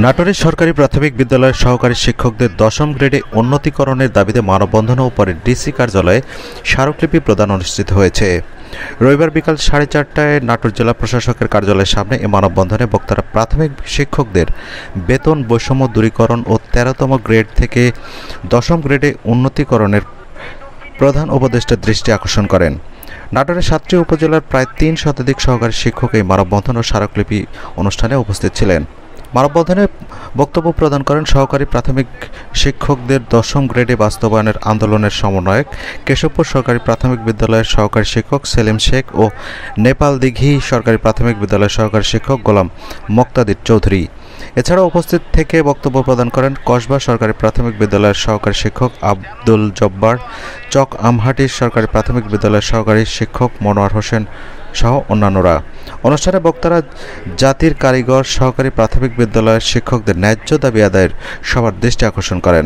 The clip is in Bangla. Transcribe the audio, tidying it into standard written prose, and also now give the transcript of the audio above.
নাটোরের সরকারি প্রাথমিক বিদ্যালয়ের সহকারী শিক্ষকদের 10ম গ্রেডে উন্নতিকরণের দাবিতে মানববন্ধন ও পরে ডিসি কার্যালয়ে স্মারকলিপি প্রদান অনুষ্ঠিত হয়েছে। রবিবার বিকাল 4:30টায় নাটোর জেলা প্রশাসকের কার্যালয়ের সামনে এ মানববন্ধনে বক্তারা প্রাথমিক শিক্ষকদের বেতন বৈষম্য দূরীকরণ ও 13তম গ্রেড থেকে 10ম গ্রেডে উন্নতিকরণের প্রধান উপদেষ্টার দৃষ্টি আকর্ষণ করেন। নাটোরের 7টি উপজেলার প্রায় 3 শতাধিক সহকারী শিক্ষক এই মানববন্ধন ও স্মারকলিপি অনুষ্ঠানে উপস্থিত ছিলেন। মানববন্ধনে বক্তব্য প্রদান করেন সহকারী প্রাথমিক শিক্ষকদের 10ম গ্রেডে বাস্তবায়নের আন্দোলনের সমন্বয়ক, কেশবপুর সরকারি প্রাথমিক বিদ্যালয়ের সহকারী শিক্ষক সেলিম শেখ ও নেপালদিঘি সরকারি প্রাথমিক বিদ্যালয়ের সহকারী শিক্ষক গোলাম মোক্তাদির চৌধুরী। এছাড়াও উপস্থিত থেকে বক্তব্য প্রদান করেন কসবা সরকারি প্রাথমিক বিদ্যালয়ের সহকারী শিক্ষক আব্দুল জব্বার, চক আমহাটির সরকারি প্রাথমিক বিদ্যালয়ের সহকারী শিক্ষক মনোয়ার হোসেন সহ অন্যান্যরা। অনুষ্ঠানে বক্তারা জাতির কারিগর সহকারী প্রাথমিক বিদ্যালয়ের শিক্ষকদের ন্যায্য দাবি আদায়ের সবার দৃষ্টি আকর্ষণ করেন।